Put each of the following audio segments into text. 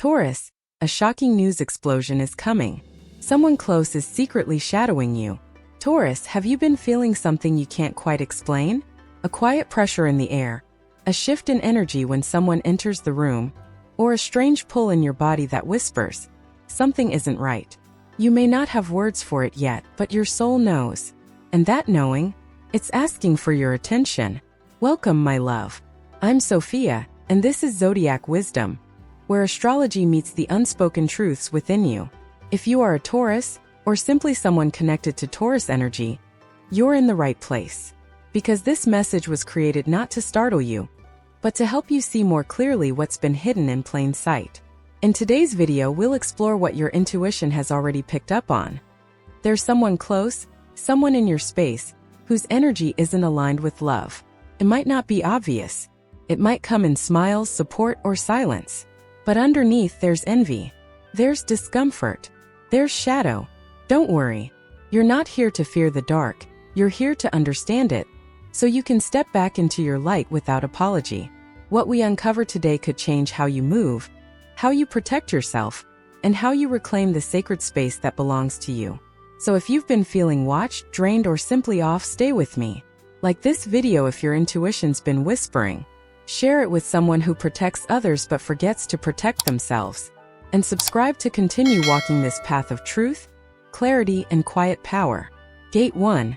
Taurus, a shocking news explosion is coming. Someone close is secretly shadowing you. Taurus, have you been feeling something you can't quite explain? A quiet pressure in the air, a shift in energy when someone enters the room, or a strange pull in your body that whispers, something isn't right. You may not have words for it yet, but your soul knows. And that knowing, it's asking for your attention. Welcome, my love. I'm Sophia, and this is Zodiac Wisdom, where astrology meets the unspoken truths within you. If you are a Taurus, or simply someone connected to Taurus energy, you're in the right place. Because this message was created not to startle you, but to help you see more clearly what's been hidden in plain sight. In today's video, we'll explore what your intuition has already picked up on. There's someone close, someone in your space, whose energy isn't aligned with love. It might not be obvious. It might come in smiles, support, or silence. But underneath, there's envy. There's discomfort. There's shadow. Don't worry. You're not here to fear the dark. You're here to understand it, so you can step back into your light without apology. What we uncover today could change how you move, how you protect yourself, and how you reclaim the sacred space that belongs to you. So if you've been feeling watched, drained, or simply off, stay with me. Like this video if your intuition's been whispering. Share it with someone who protects others but forgets to protect themselves. And subscribe to continue walking this path of truth, clarity, and quiet power. Gate 1.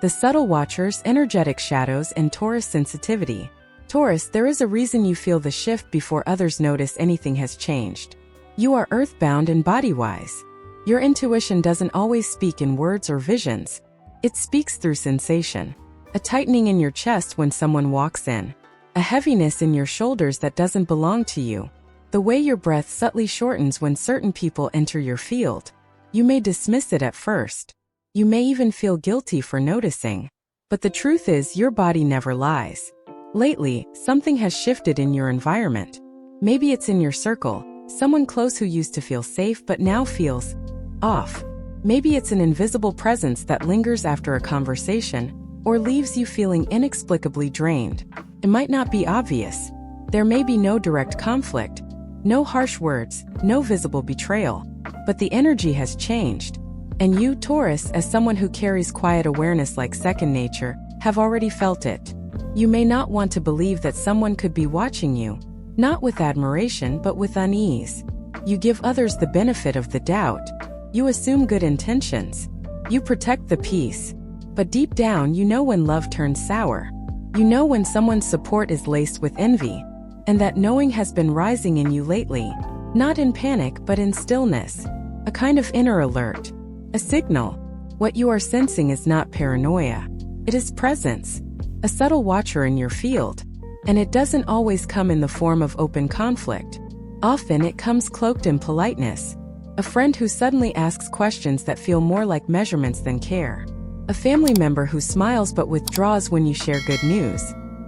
The subtle watchers, energetic shadows, and Taurus sensitivity. Taurus, there is a reason you feel the shift before others notice anything has changed. You are earthbound and body-wise. Your intuition doesn't always speak in words or visions. It speaks through sensation. A tightening in your chest when someone walks in. A heaviness in your shoulders that doesn't belong to you. The way your breath subtly shortens when certain people enter your field. You may dismiss it at first. You may even feel guilty for noticing. But the truth is, your body never lies. Lately, something has shifted in your environment. Maybe it's in your circle, someone close who used to feel safe but now feels off. Maybe it's an invisible presence that lingers after a conversation, or leaves you feeling inexplicably drained. It might not be obvious. There may be no direct conflict, no harsh words, no visible betrayal. But the energy has changed. And you, Taurus, as someone who carries quiet awareness like second nature, have already felt it. You may not want to believe that someone could be watching you, not with admiration but with unease. You give others the benefit of the doubt. You assume good intentions. You protect the peace. But deep down, you know when love turns sour. You know when someone's support is laced with envy. And that knowing has been rising in you lately, not in panic but in stillness. A kind of inner alert. A signal. What you are sensing is not paranoia. It is presence. A subtle watcher in your field. And it doesn't always come in the form of open conflict. Often it comes cloaked in politeness. A friend who suddenly asks questions that feel more like measurements than care. A family member who smiles but withdraws when you share good news.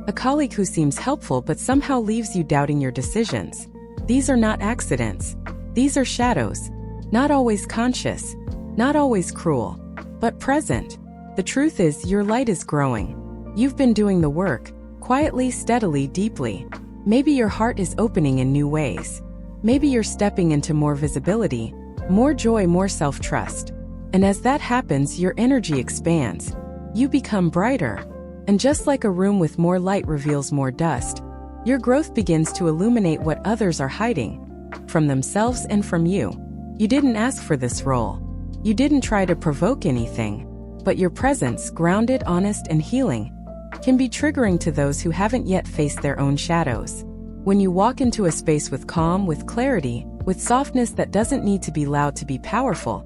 A colleague who seems helpful but somehow leaves you doubting your decisions. These are not accidents. These are shadows. Not always conscious. Not always cruel. But present. The truth is, your light is growing. You've been doing the work, quietly, steadily, deeply. Maybe your heart is opening in new ways. Maybe you're stepping into more visibility, more joy, more self-trust. And as that happens, your energy expands. You become brighter. And just like a room with more light reveals more dust, your growth begins to illuminate what others are hiding, from themselves and from you. You didn't ask for this role. You didn't try to provoke anything. But your presence, grounded, honest, and healing, can be triggering to those who haven't yet faced their own shadows. When you walk into a space with calm, with clarity, with softness that doesn't need to be loud to be powerful,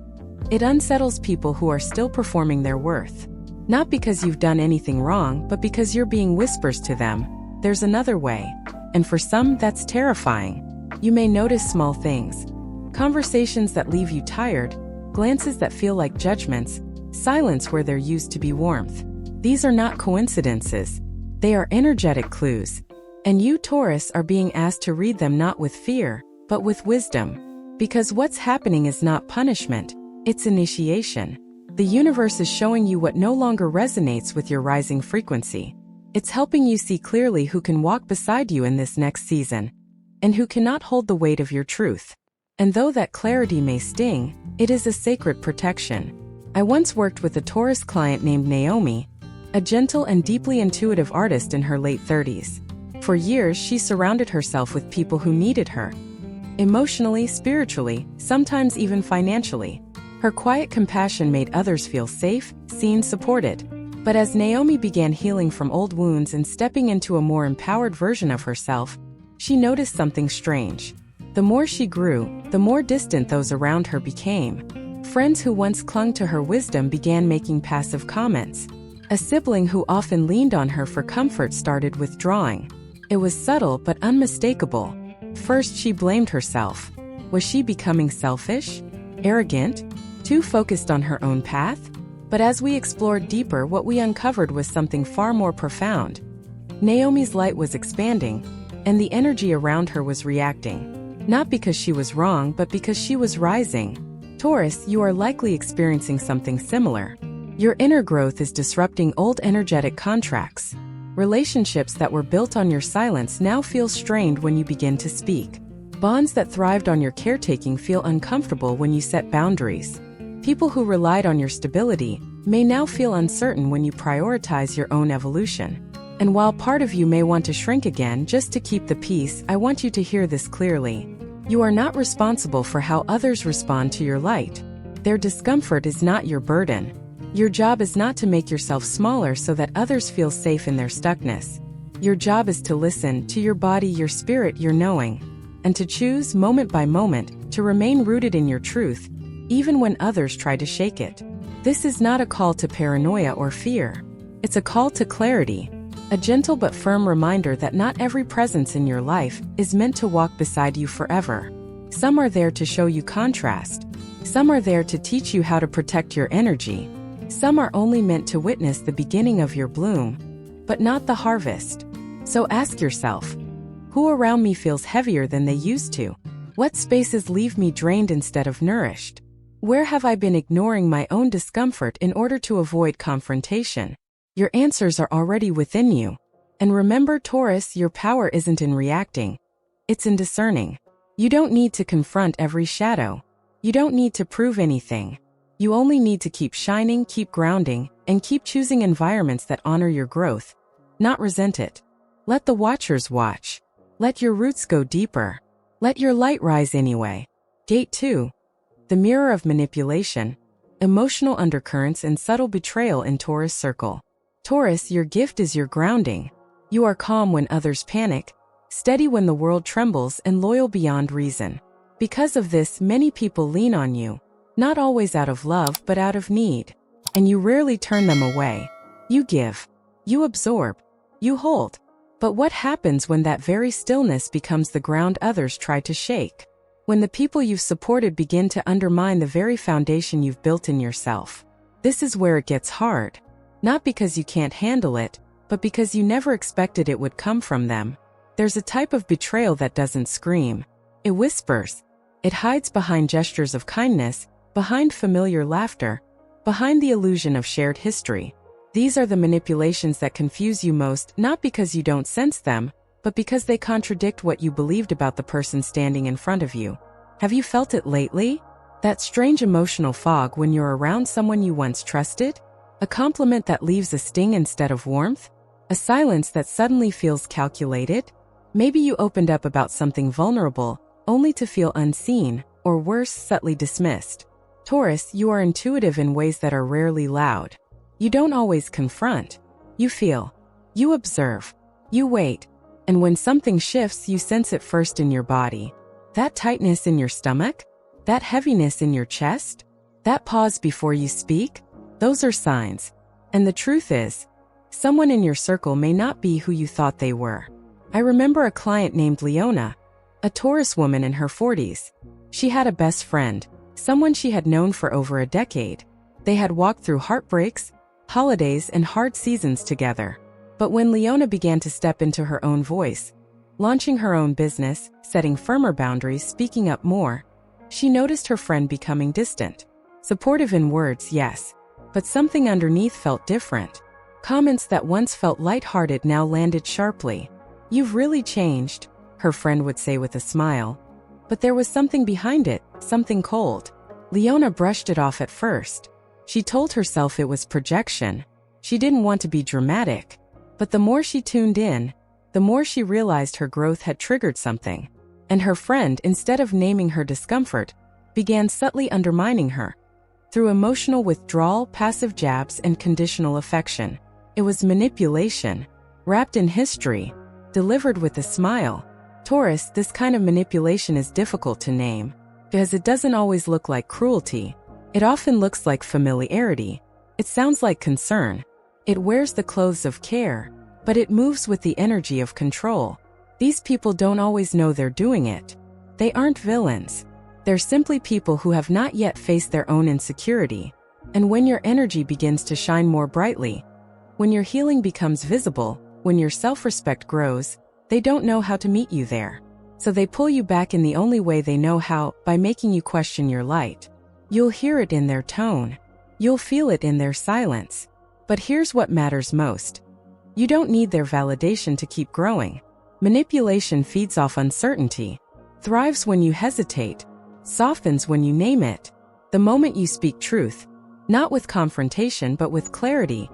it unsettles people who are still performing their worth. Not because you've done anything wrong, but because you're being whispers to them. There's another way. And for some, that's terrifying. You may notice small things. Conversations that leave you tired, glances that feel like judgments, silence where there used to be warmth. These are not coincidences. They are energetic clues. And you, Taurus, are being asked to read them not with fear, but with wisdom. Because what's happening is not punishment, it's initiation. The universe is showing you what no longer resonates with your rising frequency. It's helping you see clearly who can walk beside you in this next season. and who cannot hold the weight of your truth. And though that clarity may sting, it is a sacred protection. I once worked with a Taurus client named Naomi, a gentle and deeply intuitive artist in her late 30s. For years, she surrounded herself with people who needed her. Emotionally, spiritually, sometimes even financially. Her quiet compassion made others feel safe, seen, supported. But as Naomi began healing from old wounds and stepping into a more empowered version of herself, she noticed something strange. The more she grew, the more distant those around her became. Friends who once clung to her wisdom began making passive comments. A sibling who often leaned on her for comfort started withdrawing. It was subtle but unmistakable. First, she blamed herself. Was she becoming selfish? Arrogant? Too focused on her own path? But as we explored deeper, what we uncovered was something far more profound. Naomi's light was expanding, and the energy around her was reacting. Not because she was wrong, but because she was rising. Taurus, you are likely experiencing something similar. Your inner growth is disrupting old energetic contracts. Relationships that were built on your silence now feel strained when you begin to speak. Bonds that thrived on your caretaking feel uncomfortable when you set boundaries. People who relied on your stability may now feel uncertain when you prioritize your own evolution. And while part of you may want to shrink again just to keep the peace, I want you to hear this clearly. You are not responsible for how others respond to your light. Their discomfort is not your burden. Your job is not to make yourself smaller so that others feel safe in their stuckness. Your job is to listen to your body, your spirit, your knowing, and to choose, moment by moment, to remain rooted in your truth, even when others try to shake it. This is not a call to paranoia or fear. It's a call to clarity. A gentle but firm reminder that not every presence in your life is meant to walk beside you forever. Some are there to show you contrast. Some are there to teach you how to protect your energy. Some are only meant to witness the beginning of your bloom, but not the harvest. So ask yourself, who around me feels heavier than they used to? What spaces leave me drained instead of nourished? Where have I been ignoring my own discomfort in order to avoid confrontation? Your answers are already within you. And remember, Taurus, your power isn't in reacting. It's in discerning. You don't need to confront every shadow. You don't need to prove anything. You only need to keep shining, keep grounding, and keep choosing environments that honor your growth, not resent it. Let the watchers watch. Let your roots go deeper. Let your light rise anyway. Gate 2. The mirror of manipulation, emotional undercurrents, and subtle betrayal in Taurus circle. Taurus, your gift is your grounding. You are calm when others panic, steady when the world trembles, and loyal beyond reason. Because of this, many people lean on you, not always out of love but out of need. And you rarely turn them away. You give. You absorb. You hold. But what happens when that very stillness becomes the ground others try to shake? When the people you've supported begin to undermine the very foundation you've built in yourself. This is where it gets hard. Not because you can't handle it, but because you never expected it would come from them. There's a type of betrayal that doesn't scream. It whispers. It hides behind gestures of kindness, behind familiar laughter, behind the illusion of shared history. These are the manipulations that confuse you most, not because you don't sense them, but because they contradict what you believed about the person standing in front of you. Have you felt it lately? That strange emotional fog when you're around someone you once trusted? A compliment that leaves a sting instead of warmth? A silence that suddenly feels calculated? Maybe you opened up about something vulnerable, only to feel unseen, or worse, subtly dismissed. Taurus, you are intuitive in ways that are rarely loud. You don't always confront. You feel. You observe. You wait. And when something shifts, you sense it first in your body. That tightness in your stomach? That heaviness in your chest? That pause before you speak? Those are signs. And the truth is, someone in your circle may not be who you thought they were. I remember a client named Leona, a Taurus woman in her 40s. She had a best friend, someone she had known for over a decade. They had walked through heartbreaks, holidays, and hard seasons together. But when Leona began to step into her own voice, launching her own business, setting firmer boundaries, speaking up more, she noticed her friend becoming distant. Supportive in words, yes. But something underneath felt different. Comments that once felt lighthearted now landed sharply. You've really changed. her friend would say with a smile. But there was something behind it, something cold. Leona brushed it off at first. She told herself it was projection. She didn't want to be dramatic. But the more she tuned in, the more she realized her growth had triggered something. And her friend, instead of naming her discomfort, began subtly undermining her. Through emotional withdrawal, passive jabs, and conditional affection. It was manipulation, wrapped in history, delivered with a smile. Taurus, this kind of manipulation is difficult to name, because it doesn't always look like cruelty. It often looks like familiarity. It sounds like concern. It wears the clothes of care, but it moves with the energy of control. These people don't always know they're doing it. They aren't villains. They're simply people who have not yet faced their own insecurity. And when your energy begins to shine more brightly, when your healing becomes visible, when your self-respect grows, they don't know how to meet you there. So they pull you back in the only way they know how, by making you question your light. You'll hear it in their tone. You'll feel it in their silence. But here's what matters most. You don't need their validation to keep growing. Manipulation feeds off uncertainty, thrives when you hesitate, softens when you name it. The moment you speak truth, not with confrontation but with clarity,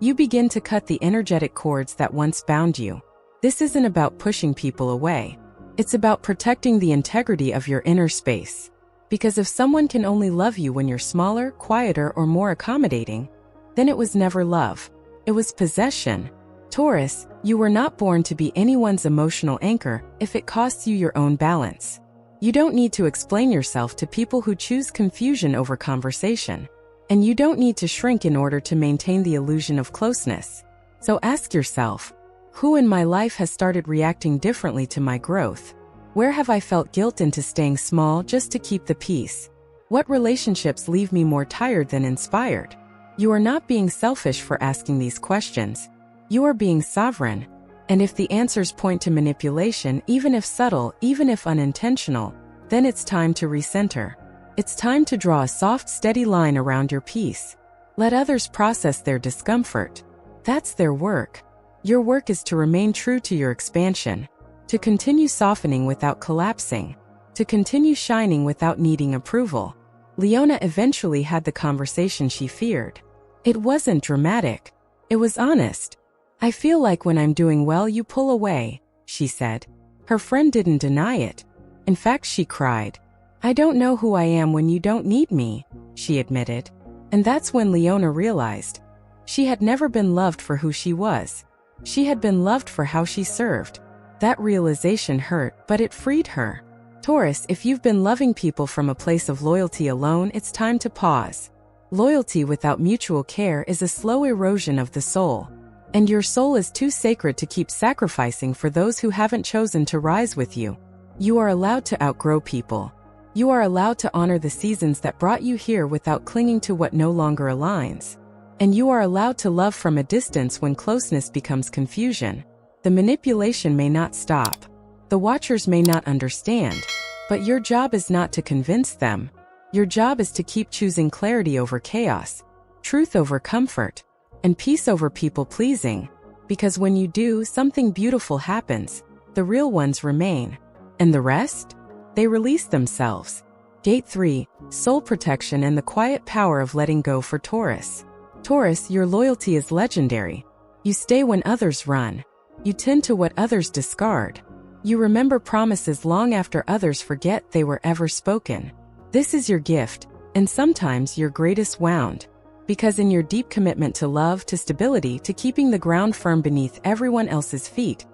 you begin to cut the energetic cords that once bound you. This isn't about pushing people away. It's about protecting the integrity of your inner space. Because if someone can only love you when you're smaller, quieter, or more accommodating, then it was never love. It was possession. Taurus, you were not born to be anyone's emotional anchor if it costs you your own balance. You don't need to explain yourself to people who choose confusion over conversation. And you don't need to shrink in order to maintain the illusion of closeness. So ask yourself, who in my life has started reacting differently to my growth? Where have I felt guilt into staying small just to keep the peace? What relationships leave me more tired than inspired? You are not being selfish for asking these questions. You are being sovereign. And if the answers point to manipulation, even if subtle, even if unintentional, then it's time to recenter. It's time to draw a soft, steady line around your peace. Let others process their discomfort. That's their work. Your work is to remain true to your expansion, to continue softening without collapsing, to continue shining without needing approval. Leona eventually had the conversation she feared. It wasn't dramatic. It was honest. I feel like when I'm doing well you pull away, she said. Her friend didn't deny it. In fact, she cried. I don't know who I am when you don't need me, she admitted. And that's when Leona realized. She had never been loved for who she was. She had been loved for how she served. That realization hurt, but it freed her. Taurus, if you've been loving people from a place of loyalty alone, it's time to pause. Loyalty without mutual care is a slow erosion of the soul. And your soul is too sacred to keep sacrificing for those who haven't chosen to rise with you. You are allowed to outgrow people. You are allowed to honor the seasons that brought you here without clinging to what no longer aligns. And you are allowed to love from a distance when closeness becomes confusion. The manipulation may not stop. The watchers may not understand. But your job is not to convince them. Your job is to keep choosing clarity over chaos, truth over comfort, and peace over people-pleasing. Because when you do, something beautiful happens. The real ones remain. And the rest? They release themselves. Gate 3, Soul Protection and the Quiet Power of Letting Go for Taurus. Taurus, your loyalty is legendary. You stay when others run. You tend to what others discard. You remember promises long after others forget they were ever spoken. This is your gift, and sometimes your greatest wound. Because in your deep commitment to love, to stability, to keeping the ground firm beneath everyone else's feet,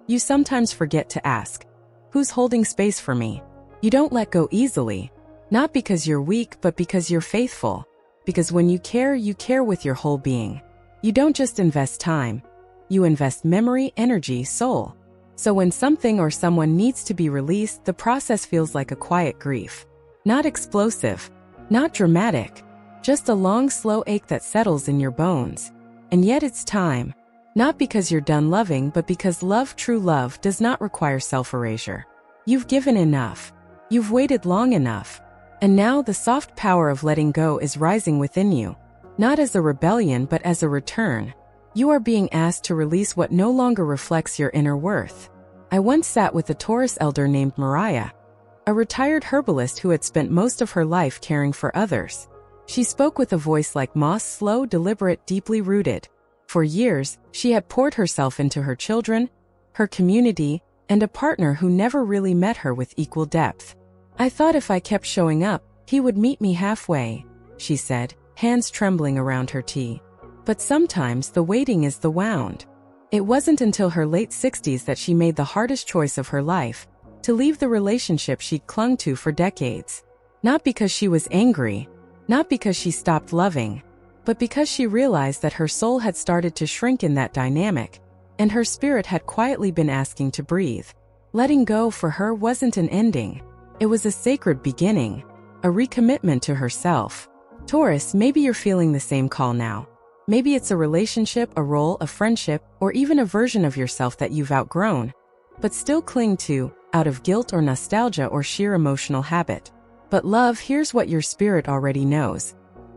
you sometimes forget to ask, who's holding space for me? You don't let go easily. Not because you're weak, but because you're faithful. Because when you care with your whole being. You don't just invest time. You invest memory, energy, soul. So when something or someone needs to be released, the process feels like a quiet grief. Not explosive. Not dramatic. Just a long, slow ache that settles in your bones. And yet it's time. Not because you're done loving, but because love, true love, does not require self-erasure. You've given enough. You've waited long enough. And now the soft power of letting go is rising within you. Not as a rebellion, but as a return. You are being asked to release what no longer reflects your inner worth. I once sat with a Taurus elder named Mariah, a retired herbalist who had spent most of her life caring for others. She spoke with a voice like moss, slow, deliberate, deeply rooted. For years, she had poured herself into her children, her community, and a partner who never really met her with equal depth. I thought if I kept showing up, he would meet me halfway, she said, hands trembling around her tea. But sometimes the waiting is the wound. It wasn't until her late 60s that she made the hardest choice of her life, to leave the relationship she'd clung to for decades. Not because she was angry, not because she stopped loving, but because she realized that her soul had started to shrink in that dynamic, and her spirit had quietly been asking to breathe. Letting go for her wasn't an ending. It was a sacred beginning, a recommitment to herself. Taurus, maybe you're feeling the same call now. Maybe it's a relationship, a role, a friendship, or even a version of yourself that you've outgrown, but still cling to, out of guilt or nostalgia or sheer emotional habit. But love, here's what your spirit already knows.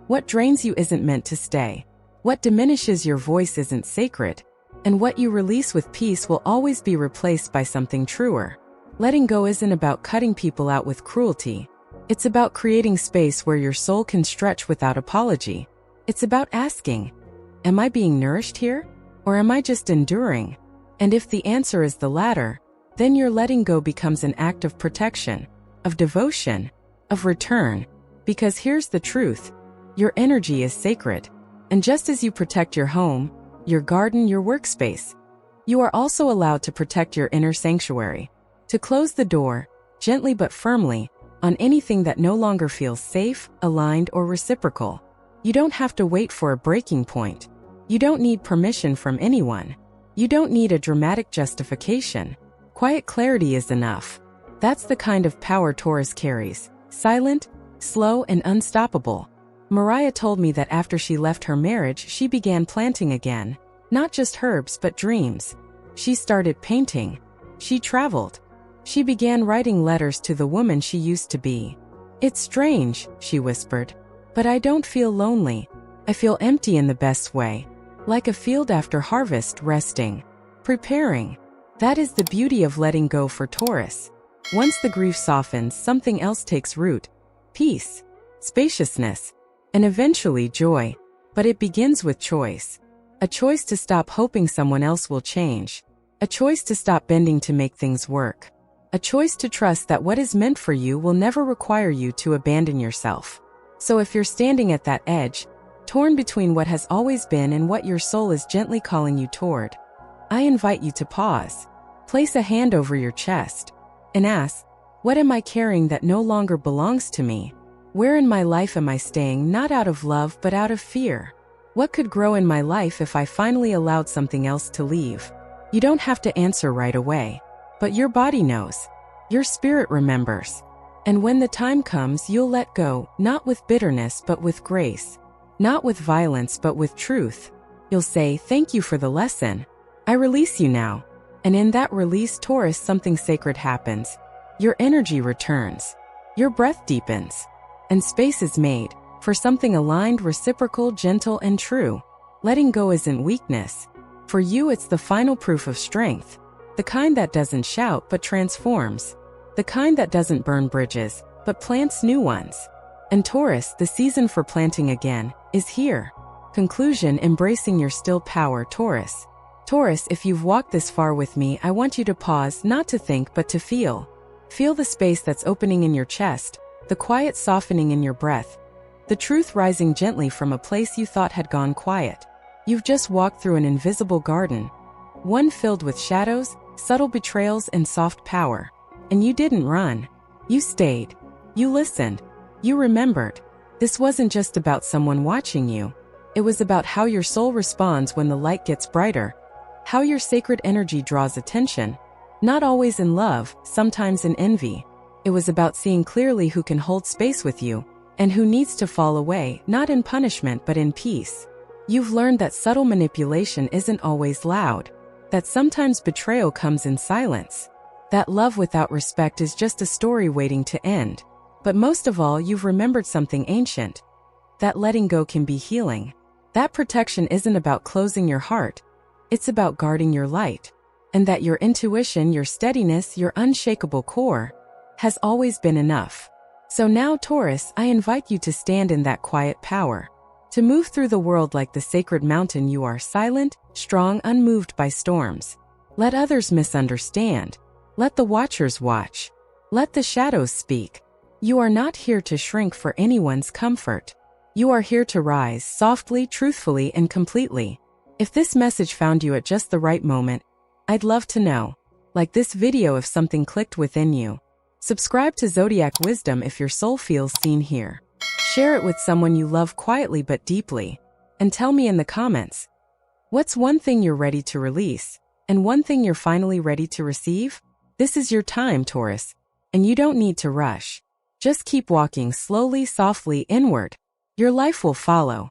What drains you isn't meant to stay. What diminishes your voice isn't sacred. And what you release with peace will always be replaced by something truer. Letting go isn't about cutting people out with cruelty. It's about creating space where your soul can stretch without apology. It's about asking, am I being nourished here? Or am I just enduring? And if the answer is the latter, then your letting go becomes an act of protection, of devotion, of return. Because here's the truth. Your energy is sacred. And just as you protect your home, your garden, your workspace, you are also allowed to protect your inner sanctuary. To close the door, gently but firmly, on anything that no longer feels safe, aligned, or reciprocal. You don't have to wait for a breaking point. You don't need permission from anyone. You don't need a dramatic justification. Quiet clarity is enough. That's the kind of power Taurus carries. Silent, slow, and unstoppable. Mariah told me that after she left her marriage, she began planting again. Not just herbs, but dreams. She started painting. She traveled. She began writing letters to the woman she used to be. It's strange, she whispered. But I don't feel lonely. I feel empty in the best way. Like a field after harvest, resting, preparing. That is the beauty of letting go for Taurus. Once the grief softens, something else takes root. Peace, spaciousness, and eventually joy. But it begins with choice. A choice to stop hoping someone else will change. A choice to stop bending to make things work. A choice to trust that what is meant for you will never require you to abandon yourself. So if you're standing at that edge, torn between what has always been and what your soul is gently calling you toward, I invite you to pause. Place a hand over your chest and ask, what am I carrying that no longer belongs to me? Where in my life am I staying, not out of love but out of fear? What could grow in my life if I finally allowed something else to leave? You don't have to answer right away, but your body knows. Your spirit remembers. And when the time comes, you'll let go, not with bitterness but with grace. Not with violence but with truth. You'll say, thank you for the lesson. I release you now. And in that release, Taurus, something sacred happens. Your energy returns. Your breath deepens. And space is made for something aligned, reciprocal, gentle, and true. Letting go isn't weakness. For you, it's the final proof of strength. The kind that doesn't shout but transforms. The kind that doesn't burn bridges but plants new ones. And Taurus, the season for planting again, is here. Conclusion: embracing your still power, Taurus. Taurus, if you've walked this far with me, I want you to pause, not to think but to feel. Feel the space that's opening in your chest, the quiet softening in your breath, the truth rising gently from a place you thought had gone quiet. You've just walked through an invisible garden, one filled with shadows, subtle betrayals, and soft power. And you didn't run. You stayed. You listened. You remembered. This wasn't just about someone watching you. It was about how your soul responds when the light gets brighter, how your sacred energy draws attention, not always in love, sometimes in envy. It was about seeing clearly who can hold space with you, and who needs to fall away, not in punishment but in peace. You've learned that subtle manipulation isn't always loud, that sometimes betrayal comes in silence, that love without respect is just a story waiting to end. But most of all, you've remembered something ancient, that letting go can be healing. That protection isn't about closing your heart, it's about guarding your light. and that your intuition, your steadiness, your unshakable core has always been enough. So now, Taurus, I invite you to stand in that quiet power, to move through the world like the sacred mountain you are, silent, strong, unmoved by storms. Let others misunderstand. Let the watchers watch. Let the shadows speak. You are not here to shrink for anyone's comfort. You are here to rise softly, truthfully, and completely. If this message found you at just the right moment, I'd love to know. Like this video if something clicked within you. Subscribe to Zodiac Wisdom if your soul feels seen here. Share it with someone you love quietly but deeply. And tell me in the comments, what's one thing you're ready to release, and one thing you're finally ready to receive? This is your time, Taurus, and you don't need to rush. Just keep walking slowly, softly inward. Your life will follow.